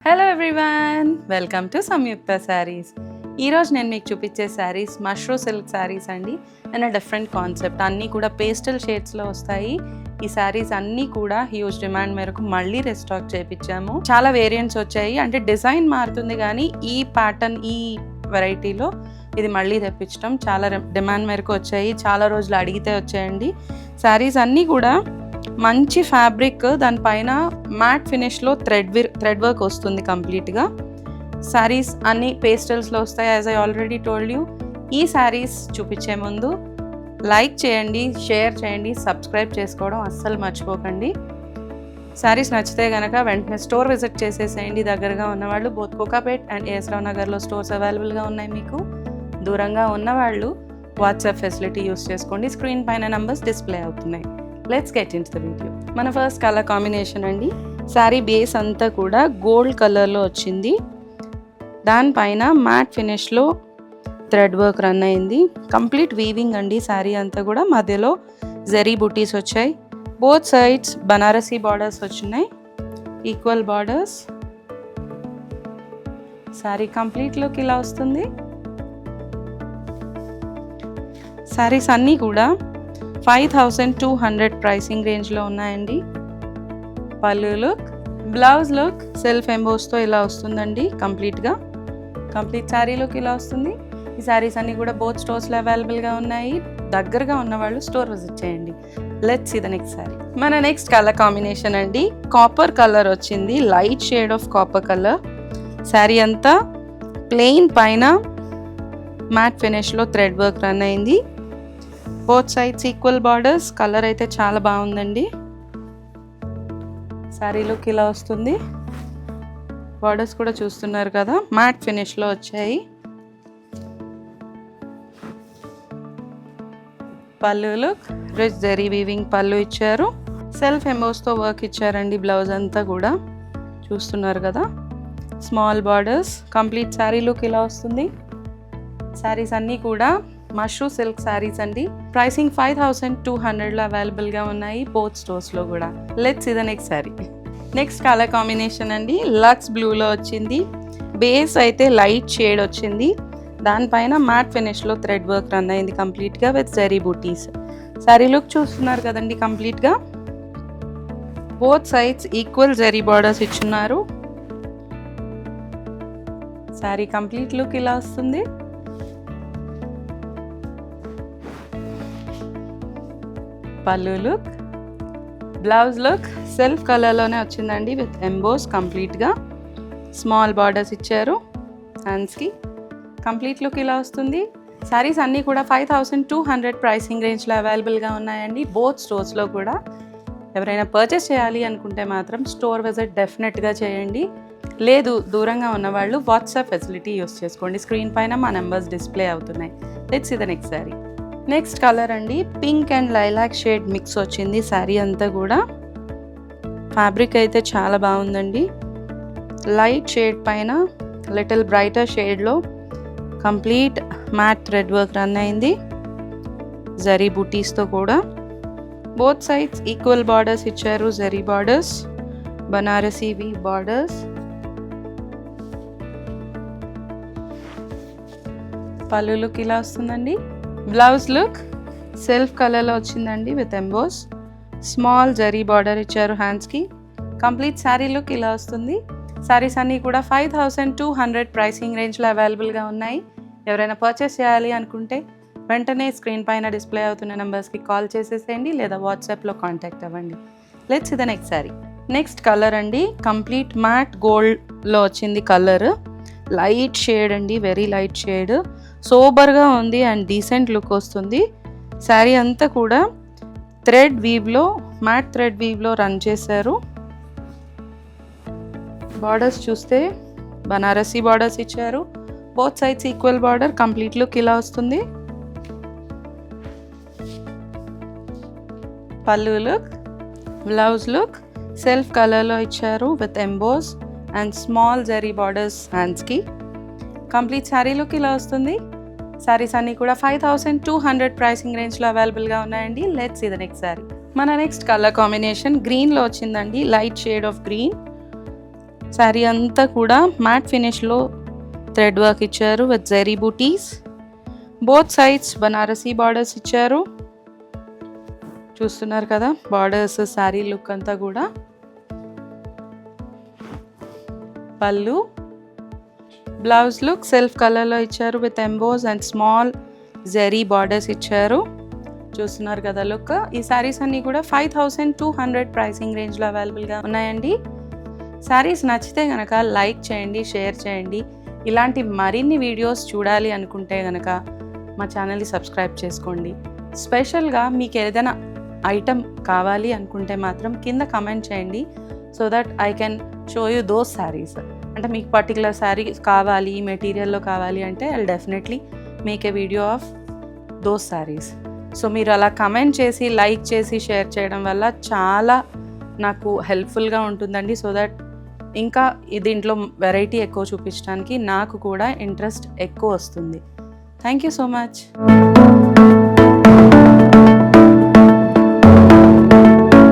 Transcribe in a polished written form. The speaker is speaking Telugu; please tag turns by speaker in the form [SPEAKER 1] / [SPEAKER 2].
[SPEAKER 1] హలో ఎవ్రీవన్, వెల్కమ్ టు సంయుక్త శారీస్. ఈరోజు నేను మీకు చూపించే శారీస్ మష్రూ సిల్క్ శారీస్ అండి. అండ్ డిఫరెంట్ కాన్సెప్ట్, అన్నీ కూడా పేస్టల్ షేడ్స్లో వస్తాయి. ఈ శారీస్ అన్నీ కూడా హ్యూజ్ డిమాండ్ మేరకు మళ్ళీ రీస్టాక్ చేయించాము. చాలా వేరియంట్స్ వచ్చాయి, అంటే డిజైన్ మారుతుంది కానీ ఈ ప్యాటర్న్, ఈ వెరైటీలో ఇది మళ్ళీ తెప్పించడం చాలా డిమాండ్ మేరకు వచ్చాయి. చాలా రోజులు అడిగితే వచ్చాయండి. శారీస్ అన్నీ కూడా మంచి ఫ్యాబ్రిక్, దానిపైన మ్యాట్ ఫినిష్లో థ్రెడ్ వర్క్ వస్తుంది కంప్లీట్గా. శారీస్ అన్ని పేస్టల్స్లో వస్తాయి. As I already told you, ఈ శారీస్ చూపించే ముందు లైక్ చేయండి, షేర్ చేయండి, సబ్స్క్రైబ్ చేసుకోవడం అస్సలు మర్చిపోకండి. శారీస్ నచ్చితే కనుక వెంటనే స్టోర్ విజిట్ చేసేసేయండి. దగ్గరగా ఉన్నవాళ్ళు బోత్ కోకాపేట్ అండ్ ఏఎస్ రావు నగర్లో స్టోర్స్ అవైలబుల్గా ఉన్నాయి. మీకు దూరంగా ఉన్నవాళ్ళు వాట్సాప్ ఫెసిలిటీ యూస్ చేసుకోండి. స్క్రీన్ పైన నంబర్స్ డిస్ప్లే అవుతున్నాయి. Let's get in to the video. మన ఫస్ట్ కలర్ కాంబినేషన్ అండి. శారీ బేస్ అంతా కూడా గోల్డ్ కలర్లో వచ్చింది. దానిపైన మ్యాట్ ఫినిష్లో థ్రెడ్ వర్క్ రన్ అయింది. కంప్లీట్ వీవింగ్ అండి. శారీ అంతా కూడా మధ్యలో జరీ బుటీస్ వచ్చాయి. బోత్ సైడ్స్ బనారసీ బార్డర్స్ వచ్చినాయి, equal borders. Sari complete look ఇలా వస్తుంది. శారీస్ అన్నీ కూడా 5200 ప్రైసింగ్ రేంజ్లో ఉన్నాయండి. పళ్ళు లుక్, బ్లౌజ్ లుక్ సెల్ఫ్ ఎంబోస్తో ఇలా వస్తుందండి. కంప్లీట్ శారీ లుక్ ఇలా వస్తుంది. ఈ శారీస్ అన్నీ కూడా బోత్ స్టోర్స్లో అవైలబుల్గా ఉన్నాయి. దగ్గరగా ఉన్నవాళ్ళు స్టోర్ విజిట్ చేయండి. Let's see the next sari. మన నెక్స్ట్ కలర్ కాంబినేషన్ అండి. కాపర్ కలర్ వచ్చింది, light shade of copper colour. Sari అంతా ప్లెయిన్ పైన మ్యాట్ ఫినిష్లో థ్రెడ్ వర్క్ రన్ అయింది. Both sides equal borders. Colour అయితే చాలా బాగుందండి. శారీ లుక్ ఇలా వస్తుంది. బార్డర్స్ కూడా చూస్తున్నారు కదా, మ్యాట్ ఫినిష్లో వచ్చాయి. పళ్ళు లుక్, రిచ్ జరీ వీవింగ్ పళ్ళు ఇచ్చారు. సెల్ఫ్ ఎంబోస్తో వర్క్ ఇచ్చారండి. బ్లౌజ్ అంతా కూడా చూస్తున్నారు కదా, small borders. Complete sari look ఇలా వస్తుంది. శారీస్ అన్నీ కూడా మష్రూ సిల్క్ శారీస్ అండి. ప్రైసింగ్ 5200లో అవైలబుల్గా ఉన్నాయి బోత్ స్టోర్స్లో కూడా. Let's see the next sari. Next colour combination అండి. లక్స్ బ్లూలో వచ్చింది. బేస్ అయితే లైట్ షేడ్ వచ్చింది. దానిపైన మ్యాట్ ఫినిష్లో థ్రెడ్ వర్క్ రన్ అయింది కంప్లీట్గా విత్ జరీ బూటీస్. శారీ లుక్ చూస్తున్నారు కదండి కంప్లీట్గా. Both sides equal zari borders ఇచ్చున్నారు. శారీ కంప్లీట్ లుక్ ఇలా వస్తుంది. Pallu look, blouse look self కలర్లోనే వచ్చిందండి విత్ ఎంబోస్. కంప్లీట్గా స్మాల్ బార్డర్స్ ఇచ్చారు హ్యాండ్స్కి. కంప్లీట్ లుక్ ఇలా వస్తుంది. శారీస్ అన్నీ కూడా 5200 ప్రైసింగ్ రేంజ్లో అవైలబుల్గా ఉన్నాయండి బోత్ స్టోర్స్లో కూడా. ఎవరైనా పర్చేస్ చేయాలి అనుకుంటే మాత్రం స్టోర్ విజిట్ డెఫినెట్గా చేయండి. లేదు దూరంగా ఉన్నవాళ్ళు వాట్సాప్ ఫెసిలిటీ యూస్ చేసుకోండి. స్క్రీన్ పైన మా నెంబర్స్ డిస్ప్లే అవుతున్నాయి. Let's see the next sari. Next colour అండి. Pink and lilac shade mix వచ్చింది శారీ అంతా కూడా. ఫ్యాబ్రిక్ అయితే చాలా బాగుందండి. లైట్ షేడ్ పైన లిటిల్ బ్రైటర్ షేడ్లో complete matte thread work run అయింది జరీ బూటీస్తో కూడా. బోత్ సైడ్స్ ఈక్వల్ బార్డర్స్ ఇచ్చారు, zari borders, Banarasi V borders. పళ్ళు లుక్ ఇలా వస్తుందండి. బ్లౌజ్ లుక్ సెల్ఫ్ కలర్లో వచ్చిందండి with emboss. Small zari border ఇచ్చారు హ్యాండ్స్కి. కంప్లీట్ శారీ లుక్ ఇలా వస్తుంది. శారీస్ అన్నీ కూడా 5200 ప్రైసింగ్ రేంజ్లో అవైలబుల్గా ఉన్నాయి. ఎవరైనా పర్చేస్ చేయాలి అనుకుంటే వెంటనే స్క్రీన్ పైన డిస్ప్లే అవుతున్న నెంబర్స్కి కాల్ చేసేసేయండి, లేదా వాట్సాప్లో కాంటాక్ట్ అవ్వండి. Let's see the next sari. Next colour అండి. కంప్లీట్ మ్యాట్ గోల్డ్లో వచ్చింది కలర్. లైట్ షేడ్ అండి, వెరీ లైట్ షేడ్. సోబర్గా ఉంది అండ్ డీసెంట్ లుక్ వస్తుంది. శారీ అంతా కూడా థ్రెడ్ వీవ్లో, మ్యాట్ థ్రెడ్ వీవ్లో రన్ చేశారు. బార్డర్స్ చూస్తే బనారసీ బార్డర్స్ ఇచ్చారు. Both sides equal border. Complete look ఇలా వస్తుంది. Pallu look, blouse look self కలర్లో ఇచ్చారు with emboss and small zari borders హ్యాండ్స్కి. కంప్లీట్ శారీ లుక్ ఇలా వస్తుంది. శారీస్ అన్నీ కూడా 5200 ప్రైసింగ్ రేంజ్లో అవైలబుల్గా ఉన్నాయండి. Let's see the next sari. మన నెక్స్ట్ కలర్ కాంబినేషన్ గ్రీన్లో వచ్చిందండి. Light shade of green. Sari అంతా కూడా మ్యాట్ ఫినిష్లో థ్రెడ్ వర్క్ ఇచ్చారు with zari butis. Both sides Banarasi borders ఇచ్చారు. చూస్తున్నారు కదా బార్డర్స్, శారీ లుక్ అంతా కూడా. పళ్ళు, బ్లౌజ్ లుక్ సెల్ఫ్ కలర్లో ఇచ్చారు with emboss and small zari borders ఇచ్చారు. చూస్తున్నారు కదా లుక్. ఈ శారీస్ అన్నీ కూడా 5200 ప్రైసింగ్ రేంజ్లో అవైలబుల్గా ఉన్నాయండి. శారీస్ నచ్చితే కనుక లైక్ చేయండి, షేర్ చేయండి. ఇలాంటి మరిన్ని వీడియోస్ చూడాలి అనుకుంటే కనుక మా ఛానల్ని సబ్స్క్రైబ్ చేసుకోండి. స్పెషల్గా మీకు ఏదైనా ఐటమ్ కావాలి అనుకుంటే మాత్రం కింద కమెంట్ చేయండి, so that I can show you those saris. అంటే మీకు పర్టికులర్ శారీ కావాలి, మెటీరియల్లో కావాలి అంటే I definitely make a video of those saris. So మీరు అలా కమెంట్ చేసి, లైక్ చేసి, షేర్ చేయడం వల్ల చాలా నాకు హెల్ప్ఫుల్గా ఉంటుందండి. సో దట్ ఇంకా దీంట్లో వెరైటీ ఎక్కువ చూపించడానికి నాకు కూడా ఇంట్రెస్ట్ ఎక్కువ వస్తుంది. Thank you so much.